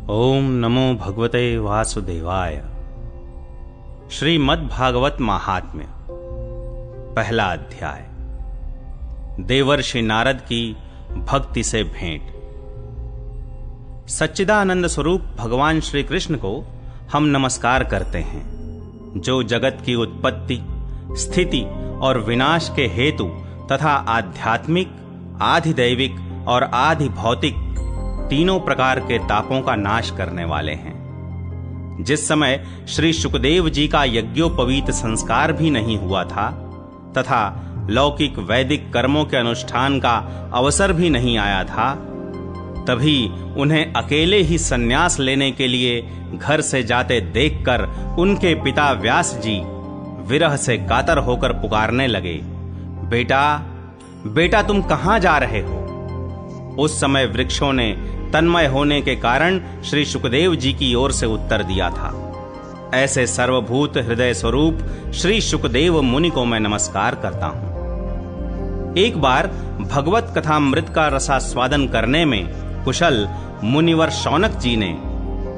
ओम नमो भगवते वासुदेवाय। श्रीमद्भागवत महात्म्य, पहला अध्याय। देवर्षि नारद की भक्ति से भेंट। सच्चिदानंद स्वरूप भगवान श्री कृष्ण को हम नमस्कार करते हैं, जो जगत की उत्पत्ति, स्थिति और विनाश के हेतु तथा आध्यात्मिक, आधिदैविक और आधि भौतिक तीनों प्रकार के तापों का नाश करने वाले हैं। जिस समय श्री शुकदेव जी का यज्ञोपवीत संस्कार भी नहीं हुआ था तथा लौकिक वैदिक कर्मों के अनुष्ठान का अवसर भी नहीं आया था, तभी उन्हें अकेले ही संन्यास लेने के लिए घर से जाते देखकर उनके पिता व्यास जी विरह से कातर होकर पुकारने लगे, बेटा बेटा तुम कहां जा रहे हो? उस समय वृक्षों ने तन्मय होने के कारण श्री शुकदेव जी की ओर से उत्तर दिया था, ऐसे सर्वभूत हृदय स्वरूप श्री शुकदेव मुनि को मैं नमस्कार करता हूं। एक बार भगवत कथामृत का रसास्वादन करने में कुशल मुनिवर शौनक जी ने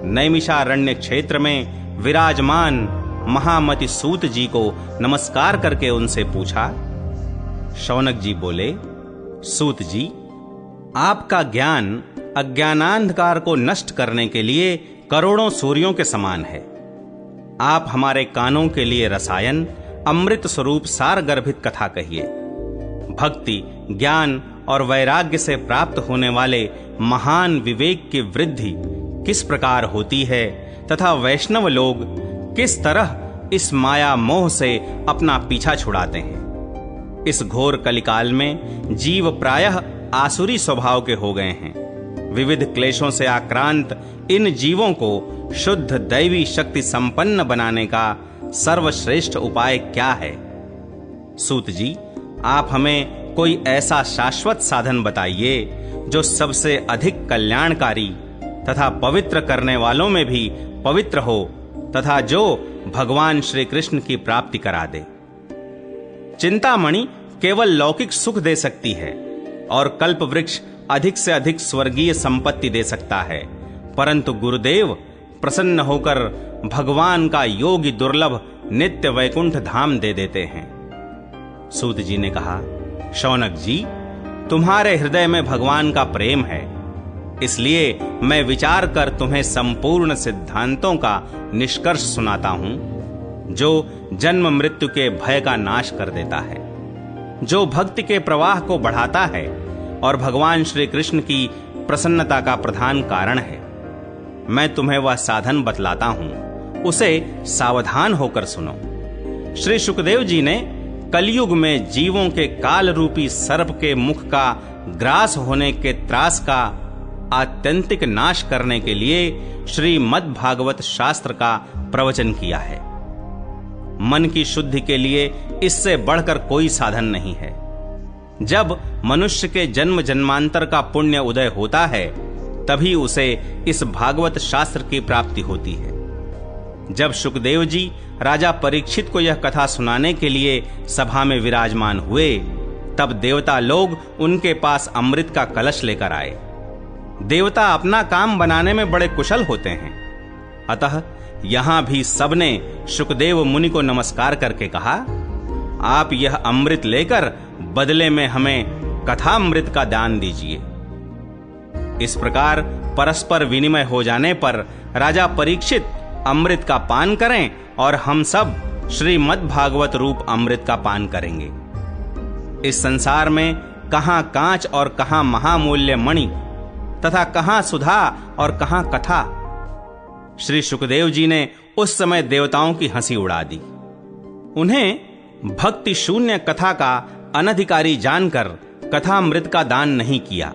नैमिषारण्य क्षेत्र में विराजमान महामति सूत जी को नमस्कार करके उनसे पूछा। शौनक जी बोले, सूत जी, आपका ज्ञान अज्ञानांधकार को नष्ट करने के लिए करोड़ों सूर्यों के समान है। आप हमारे कानों के लिए रसायन, अमृत स्वरूप सार गर्भित कथा कहिए। भक्ति, ज्ञान और वैराग्य से प्राप्त होने वाले महान विवेक की वृद्धि किस प्रकार होती है तथा वैष्णव लोग किस तरह इस माया मोह से अपना पीछा छुड़ाते हैं। इस घोर कलिकाल में जीव प्रायः आसुरी स्वभाव के हो गए हैं। विविध क्लेशों से आक्रांत इन जीवों को शुद्ध दैवी शक्ति संपन्न बनाने का सर्वश्रेष्ठ उपाय क्या है? सूत जी, आप हमें कोई ऐसा शाश्वत साधन बताइए जो सबसे अधिक कल्याणकारी तथा पवित्र करने वालों में भी पवित्र हो तथा जो भगवान श्री कृष्ण की प्राप्ति करा दे। चिंतामणि केवल लौकिक सुख दे सकती है और कल्प वृक्ष अधिक से अधिक स्वर्गीय संपत्ति दे सकता है, परंतु गुरुदेव प्रसन्न होकर भगवान का योगी दुर्लभ नित्य वैकुंठ धाम दे देते हैं। सूत जी ने कहा, शौनक जी, तुम्हारे हृदय में भगवान का प्रेम है, इसलिए मैं विचार कर तुम्हें संपूर्ण सिद्धांतों का निष्कर्ष सुनाता हूं, जो जन्म मृत्यु के भय का नाश कर देता है, जो भक्ति के प्रवाह को बढ़ाता है और भगवान श्री कृष्ण की प्रसन्नता का प्रधान कारण है। मैं तुम्हें वह साधन बतलाता हूं, उसे सावधान होकर सुनो। श्री शुकदेव जी ने कलयुग में जीवों के काल रूपी सर्प के मुख का ग्रास होने के त्रास का आत्यंतिक नाश करने के लिए श्रीमद्भागवत शास्त्र का प्रवचन किया है। मन की शुद्धि के लिए इससे बढ़कर कोई साधन नहीं है। जब मनुष्य के जन्म जन्मांतर का पुण्य उदय होता है, तभी उसे इस भागवत शास्त्र की प्राप्ति होती है। जब शुकदेव जी राजा परीक्षित को यह कथा सुनाने के लिए सभा में विराजमान हुए, तब देवता लोग उनके पास अमृत का कलश लेकर आए। देवता अपना काम बनाने में बड़े कुशल होते हैं, अतः यहां भी सबने शुकदेव मुनि को नमस्कार करके कहा, आप यह अमृत लेकर बदले में हमें कथामृत का दान दीजिए। इस प्रकार परस्पर विनिमय हो जाने पर राजा परीक्षित अमृत का पान करें और हम सब श्रीमद्भागवत रूप अमृत का पान करेंगे। इस संसार में कहां कांच और कहां महामूल्य मणि तथा कहां सुधा और कहां कथा। श्री शुकदेव जी ने उस समय देवताओं की हंसी उड़ा दी। उन्हें भक्ति शून्य कथा का अनधिकारी जानकर कथामृत का दान नहीं किया।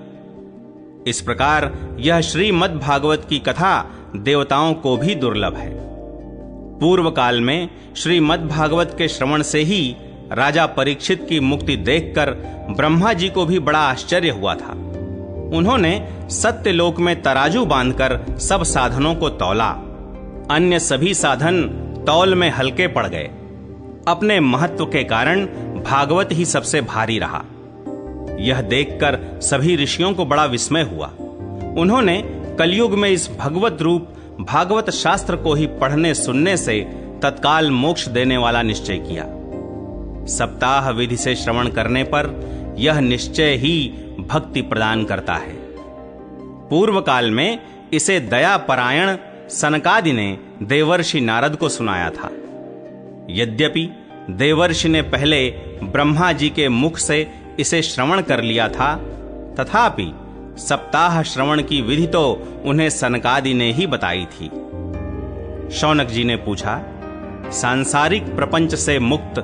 इस प्रकार यह श्रीमद्भागवत की कथा देवताओं को भी दुर्लभ है। पूर्व काल में श्रीमद्भागवत के श्रवण से ही राजा परीक्षित की मुक्ति देखकर ब्रह्मा जी को भी बड़ा आश्चर्य हुआ था। उन्होंने सत्यलोक में तराजू बांधकर सब साधनों को तौला। अन्य सभी साधन तौल में हल्के पड़ गए। अपने महत्व के कारण भागवत ही सबसे भारी रहा। यह देखकर सभी ऋषियों को बड़ा विस्मय हुआ। उन्होंने कलयुग में इस भगवत रूप भागवत शास्त्र को ही पढ़ने सुनने से तत्काल मोक्ष देने वाला निश्चय किया। सप्ताह विधि से श्रवण करने पर यह निश्चय ही भक्ति प्रदान करता है। पूर्व काल में इसे दया परायण सनकादि ने देवर्षि नारद को सुनाया था। यद्यपि देवर्षि ने पहले ब्रह्मा जी के मुख से इसे श्रवण कर लिया था, तथापि सप्ताह श्रवण की विधि तो उन्हें सनकादि ने ही बताई थी। शौनक जी ने पूछा, सांसारिक प्रपंच से मुक्त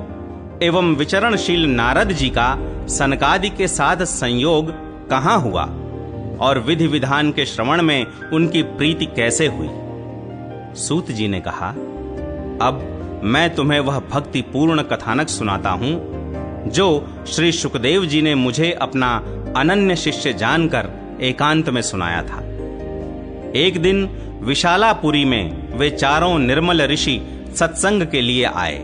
एवं विचरणशील नारद जी का सनकादि के साथ संयोग कहां हुआ और विधि विधान के श्रवण में उनकी प्रीति कैसे हुई? सूत जी ने कहा, अब मैं तुम्हें वह भक्ति पूर्ण कथानक सुनाता हूं जो श्री सुखदेव जी ने मुझे अपना अनन्य शिष्य जानकर एकांत में सुनाया था। एक दिन विशालापुरी में वे चारों निर्मल ऋषि सत्संग के लिए आए।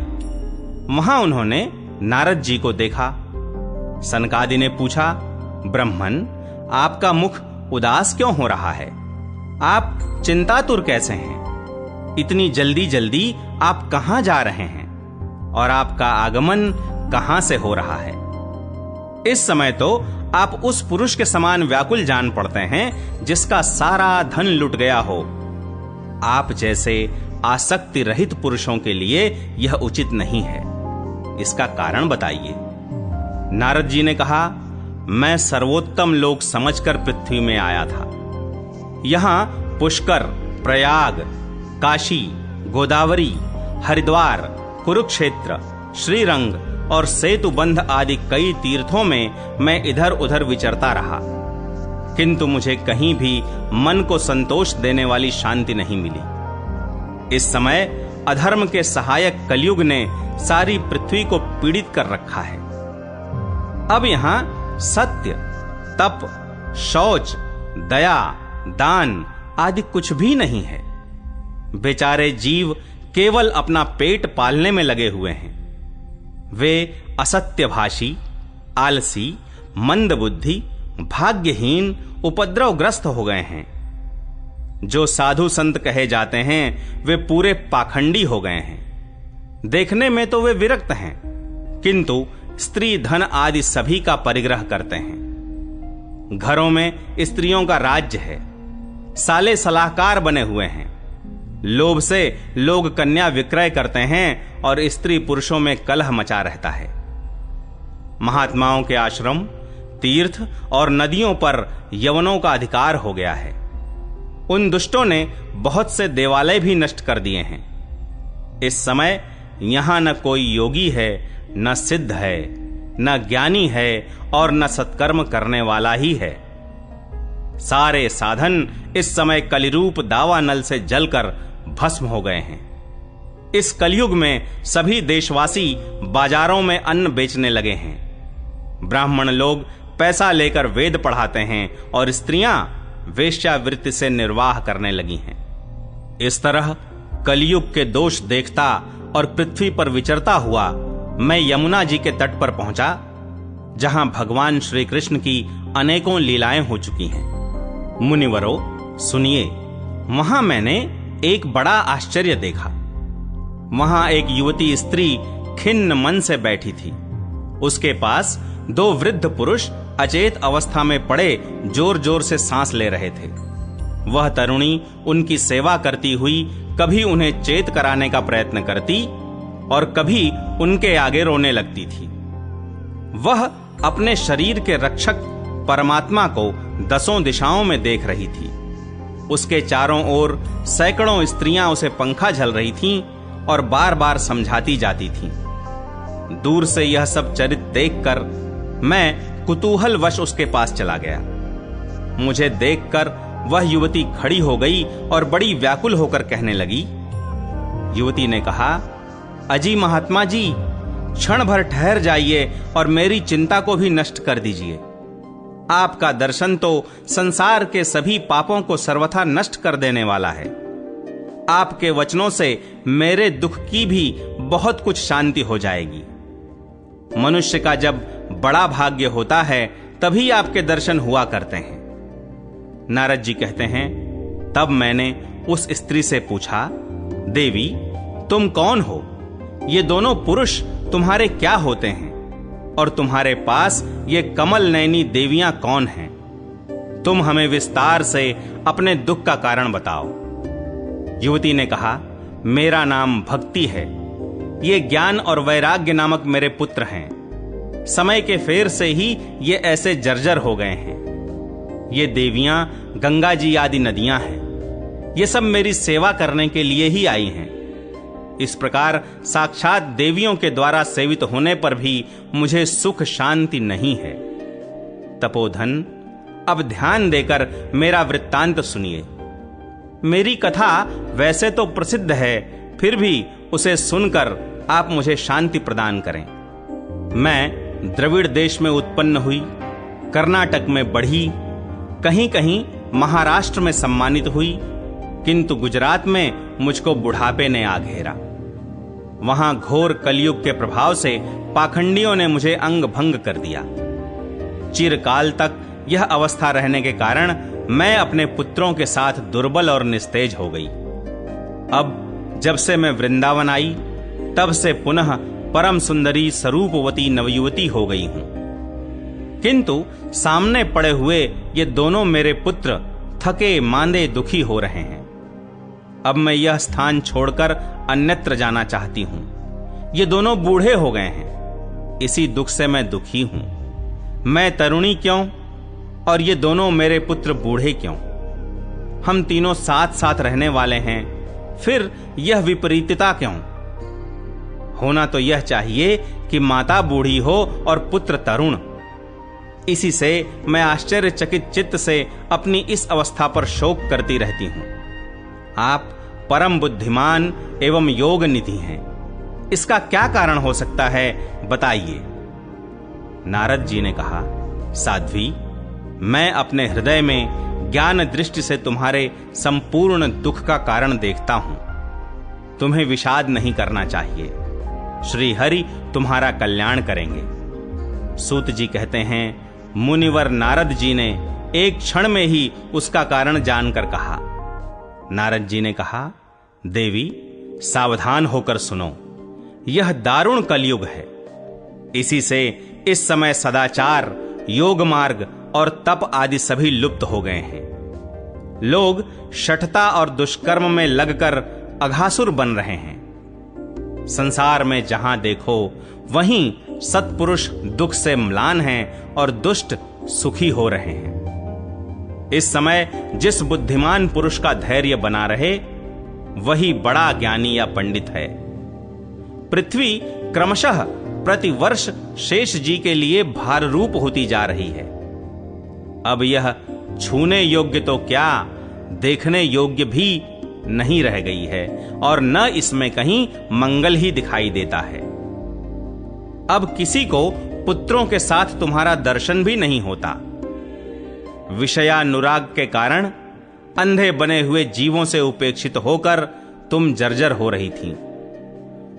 वहां उन्होंने नारद जी को देखा। सनकादि ने पूछा, ब्रह्मन, आपका मुख उदास क्यों हो रहा है? आप चिंतातुर कैसे हैं? इतनी जल्दी जल्दी आप कहां जा रहे हैं और आपका आगमन कहां से हो रहा है? इस समय तो आप उस पुरुष के समान व्याकुल जान पड़ते हैं जिसका सारा धन लुट गया हो। आप जैसे आसक्ति रहित पुरुषों के लिए यह उचित नहीं है। इसका कारण बताइए। नारद जी ने कहा, मैं सर्वोत्तम लोक समझकर पृथ्वी में आया था। यहां पुष्कर, प्रयाग, काशी, गोदावरी, हरिद्वार, कुरुक्षेत्र, श्रीरंग और सेतुबंध आदि कई तीर्थों में मैं इधर उधर विचरता रहा, किंतु मुझे कहीं भी मन को संतोष देने वाली शांति नहीं मिली। इस समय अधर्म के सहायक कलयुग ने सारी पृथ्वी को पीड़ित कर रखा है। अब यहां सत्य, तप, शौच, दया, दान आदि कुछ भी नहीं है। बेचारे जीव केवल अपना पेट पालने में लगे हुए हैं। वे असत्यभाषी, आलसी, मंदबुद्धि, भाग्यहीन, उपद्रवग्रस्त हो गए हैं। जो साधु संत कहे जाते हैं वे पूरे पाखंडी हो गए हैं। देखने में तो वे विरक्त हैं, किंतु स्त्री धन आदि सभी का परिग्रह करते हैं। घरों में स्त्रियों का राज्य है। साले सलाहकार बने हुए हैं। लोभ से लोग कन्या विक्रय करते हैं और स्त्री पुरुषों में कलह मचा रहता है। महात्माओं के आश्रम, तीर्थ और नदियों पर यवनों का अधिकार हो गया है। उन दुष्टों ने बहुत से देवालय भी नष्ट कर दिए हैं। इस समय यहां न कोई योगी है, न सिद्ध है, न ज्ञानी है और न सत्कर्म करने वाला ही है। सारे साधन इस समय कलिरूप दावानल से जलकर भस्म हो गए हैं। इस कलयुग में सभी देशवासी बाजारों में अन्न बेचने लगे हैं। ब्राह्मण लोग पैसा लेकर वेद पढ़ाते हैं और स्त्रियां वेश्यावृत्ति से निर्वाह करने लगी हैं। इस तरह कलयुग के दोष देखता और पृथ्वी पर विचरता हुआ मैं यमुना जी के तट पर पहुंचा, जहां भगवान श्री कृष्ण की अनेकों लीलाएं हो चुकी हैं। मुनिवरों, सुनिए, वहां मैंने एक बड़ा आश्चर्य देखा। वहां एक युवती स्त्री खिन्न मन से बैठी थी। उसके पास दो वृद्ध पुरुष अचेत अवस्था में पड़े जोर जोर से सांस ले रहे थे। वह तरुणी उनकी सेवा करती हुई कभी उन्हें चेत कराने का प्रयत्न करती और कभी उनके आगे रोने लगती थी। वह अपने शरीर के रक्षक परमात्मा को दसों दिशाओं में देख रही थी। उसके चारों ओर सैकड़ों स्त्रियां उसे पंखा झल रही थीं और बार बार समझाती जाती थीं। दूर से यह सब चरित्र देखकर मैं कुतूहलवश उसके पास चला गया। मुझे देखकर वह युवती खड़ी हो गई और बड़ी व्याकुल होकर कहने लगी। युवती ने कहा, अजी महात्मा जी, क्षण भर ठहर जाइए और मेरी चिंता को भी नष्ट कर दीजिए। आपका दर्शन तो संसार के सभी पापों को सर्वथा नष्ट कर देने वाला है। आपके वचनों से मेरे दुख की भी बहुत कुछ शांति हो जाएगी। मनुष्य का जब बड़ा भाग्य होता है तभी आपके दर्शन हुआ करते हैं। नारद जी कहते हैं, तब मैंने उस स्त्री से पूछा, देवी तुम कौन हो? ये दोनों पुरुष तुम्हारे क्या होते हैं? और तुम्हारे पास ये कमल नयनी देवियां कौन हैं? तुम हमें विस्तार से अपने दुख का कारण बताओ। युवती ने कहा, मेरा नाम भक्ति है। ये ज्ञान और वैराग्य नामक मेरे पुत्र हैं। समय के फेर से ही ये ऐसे जर्जर हो गए हैं। ये देवियां गंगा जी आदि नदियां हैं। ये सब मेरी सेवा करने के लिए ही आई हैं। इस प्रकार साक्षात देवियों के द्वारा सेवित होने पर भी मुझे सुख शांति नहीं है। तपोधन, अब ध्यान देकर मेरा वृत्तांत सुनिए। मेरी कथा वैसे तो प्रसिद्ध है, फिर भी उसे सुनकर आप मुझे शांति प्रदान करें। मैं द्रविड़ देश में उत्पन्न हुई, कर्नाटक में बढ़ी, कहीं कहीं महाराष्ट्र में सम्मानित हुई, किंतु गुजरात में मुझको बुढ़ापे ने आ घेरा। वहां घोर कलयुग के प्रभाव से पाखंडियों ने मुझे अंग भंग कर दिया। चिरकाल तक यह अवस्था रहने के कारण मैं अपने पुत्रों के साथ दुर्बल और निस्तेज हो गई। अब जब से मैं वृंदावन आई, तब से पुनः परम सुंदरी स्वरूपवती नवयुवती हो गई हूं। किंतु सामने पड़े हुए ये दोनों मेरे पुत्र थके मांदे दुखी हो रहे हैं। अब मैं यह स्थान छोड़कर अन्यत्र जाना चाहती हूं। ये दोनों बूढ़े हो गए हैं, इसी दुख से मैं दुखी हूं। मैं तरुणी क्यों और ये दोनों मेरे पुत्र बूढ़े क्यों? हम तीनों साथ साथ रहने वाले हैं, फिर यह विपरीतता क्यों? होना तो यह चाहिए कि माता बूढ़ी हो और पुत्र तरुण। इसी से मैं आश्चर्यचकित चित्त से अपनी इस अवस्था पर शोक करती रहती हूं। आप परम बुद्धिमान एवं योग निधि हैं। इसका क्या कारण हो सकता है, बताइए। नारद जी ने कहा, साध्वी, मैं अपने हृदय में ज्ञान दृष्टि से तुम्हारे संपूर्ण दुख का कारण देखता हूं। तुम्हें विषाद नहीं करना चाहिए। श्री हरि तुम्हारा कल्याण करेंगे। सूत जी कहते हैं, मुनिवर नारद जी ने एक क्षण में ही उसका कारण जानकर कहा। नारद जी ने कहा, देवी सावधान होकर सुनो, यह दारुण कलयुग है। इसी से इस समय सदाचार, योग मार्ग और तप आदि सभी लुप्त हो गए हैं। लोग शठता और दुष्कर्म में लगकर अघासुर बन रहे हैं। संसार में जहां देखो वहीं सत्पुरुष दुख से म्लान हैं और दुष्ट सुखी हो रहे हैं। इस समय जिस बुद्धिमान पुरुष का धैर्य बना रहे, वही बड़ा ज्ञानी या पंडित है। पृथ्वी क्रमशः प्रतिवर्ष शेष जी के लिए भार रूप होती जा रही है। अब यह छूने योग्य तो क्या, देखने योग्य भी नहीं रह गई है और न इसमें कहीं मंगल ही दिखाई देता है। अब किसी को पुत्रों के साथ तुम्हारा दर्शन भी नहीं होता। विषयानुराग के कारण अंधे बने हुए जीवों से उपेक्षित होकर तुम जर्जर हो रही थी।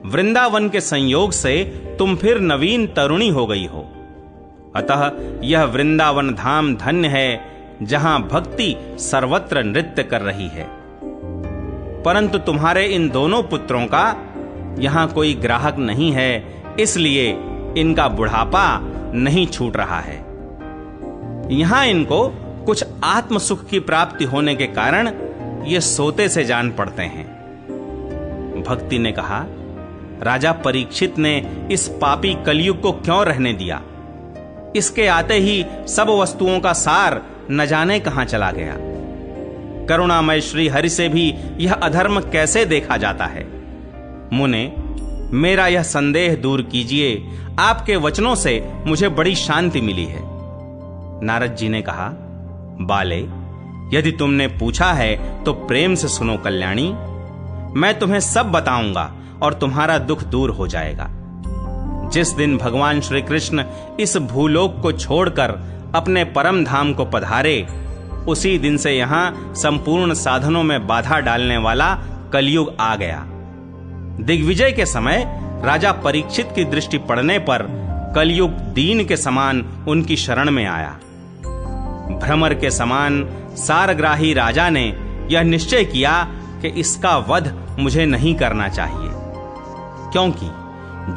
वृंदावन के संयोग से तुम फिर नवीन तरुणी हो गई हो। अतः यह वृंदावन धाम धन्य है, जहां भक्ति सर्वत्र नृत्य कर रही है। परंतु तुम्हारे इन दोनों पुत्रों का यहां कोई ग्राहक नहीं है, इसलिए इनका बुढ़ापा नहीं छूट रहा है। यहां इनको कुछ आत्म सुख की प्राप्ति होने के कारण ये सोते से जान पड़ते हैं। भक्ति ने कहा, राजा परीक्षित ने इस पापी कलयुग को क्यों रहने दिया? इसके आते ही सब वस्तुओं का सार न जाने कहां चला गया। करुणामय श्री हरि से भी यह अधर्म कैसे देखा जाता है? मुने, मेरा यह संदेह दूर कीजिए। आपके वचनों से मुझे बड़ी शांति मिली है। नारद जी ने कहा, बाले, यदि तुमने पूछा है तो प्रेम से सुनो कल्याणी। मैं तुम्हें सब बताऊंगा और तुम्हारा दुख दूर हो जाएगा। जिस दिन भगवान श्री कृष्ण इस भूलोक को छोड़कर अपने परम धाम को पधारे, उसी दिन से यहां संपूर्ण साधनों में बाधा डालने वाला कलयुग आ गया। दिग्विजय के समय राजा परीक्षित की दृष्टि पड़ने पर कलयुग दीन के समान उनकी शरण में आया। भ्रमर के समान सारग्राही राजा ने यह निश्चय किया कि इसका वध मुझे नहीं करना चाहिए, क्योंकि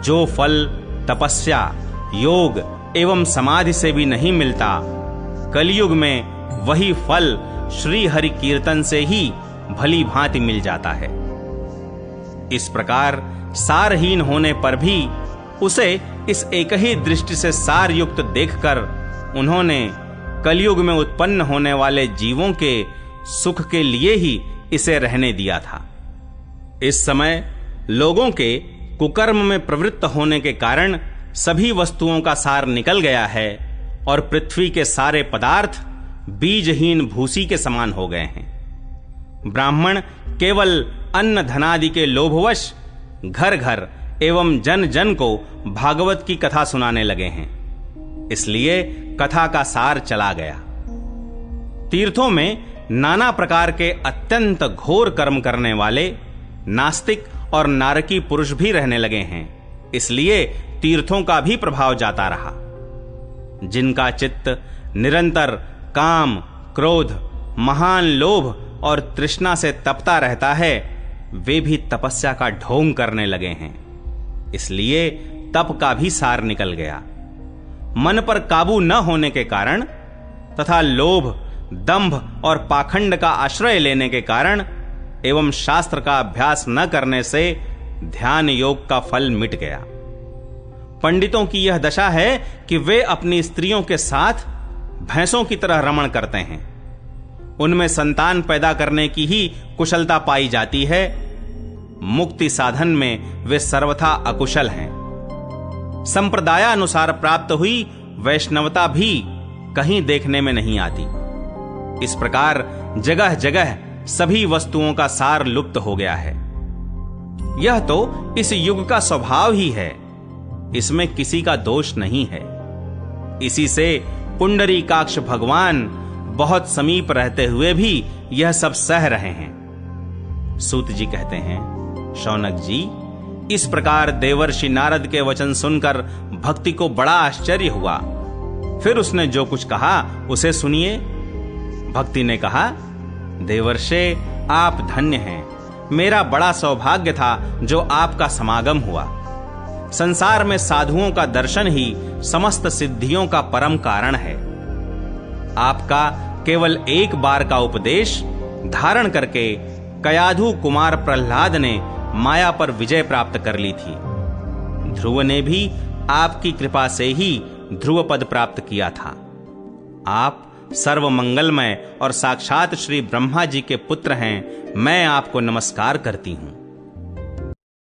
जो फल तपस्या, योग एवं समाधि से भी नहीं मिलता, कलयुग में वही फल श्री हरि कीर्तन से ही भली भांति मिल जाता है। इस प्रकार सारहीन होने पर भी उसे इस एक ही दृष्टि से सार युक्त देखकर उन्होंने कलयुग में उत्पन्न होने वाले जीवों के सुख के लिए ही इसे रहने दिया था। इस समय लोगों के कुकर्म में प्रवृत्त होने के कारण सभी वस्तुओं का सार निकल गया है और पृथ्वी के सारे पदार्थ बीजहीन भूसी के समान हो गए हैं। ब्राह्मण केवल अन्न धनादि के लोभवश घर घर एवं जन जन को भागवत की कथा सुनाने लगे हैं, इसलिए कथा का सार चला गया। तीर्थों में नाना प्रकार के अत्यंत घोर कर्म करने वाले नास्तिक और नारकी पुरुष भी रहने लगे हैं, इसलिए तीर्थों का भी प्रभाव जाता रहा। जिनका चित्त निरंतर काम, क्रोध, महान लोभ और तृष्णा से तपता रहता है, वे भी तपस्या का ढोंग करने लगे हैं, इसलिए तप का भी सार निकल गया। मन पर काबू न होने के कारण तथा लोभ, दंभ और पाखंड का आश्रय लेने के कारण एवं शास्त्र का अभ्यास न करने से ध्यान योग का फल मिट गया। पंडितों की यह दशा है कि वे अपनी स्त्रियों के साथ भैंसों की तरह रमण करते हैं। उनमें संतान पैदा करने की ही कुशलता पाई जाती है, मुक्ति साधन में वे सर्वथा अकुशल हैं। संप्रदायानुसार प्राप्त हुई वैष्णवता भी कहीं देखने में नहीं आती। इस प्रकार जगह जगह सभी वस्तुओं का सार लुप्त हो गया है। यह तो इस युग का स्वभाव ही है, इसमें किसी का दोष नहीं है। इसी से पुंडरीकाक्ष भगवान बहुत समीप रहते हुए भी यह सब सह रहे हैं। सूत जी कहते हैं, शौनक जी, इस प्रकार देवर्षि नारद के वचन सुनकर भक्ति को बड़ा आश्चर्य हुआ। फिर उसने जो कुछ कहा उसे सुनिए। भक्ति ने कहा, देवर्षे आप धन्य हैं, मेरा बड़ा सौभाग्य था जो आपका समागम हुआ। संसार में साधुओं का दर्शन ही समस्त सिद्धियों का परम कारण है। आपका केवल एक बार का उपदेश धारण करके कयाधु कुमार प्रहलाद ने माया पर विजय प्राप्त कर ली थी। ध्रुव ने भी आपकी कृपा से ही ध्रुव पद प्राप्त किया था। आप सर्व मंगलमय और साक्षात श्री ब्रह्मा जी के पुत्र हैं। मैं आपको नमस्कार करती हूं।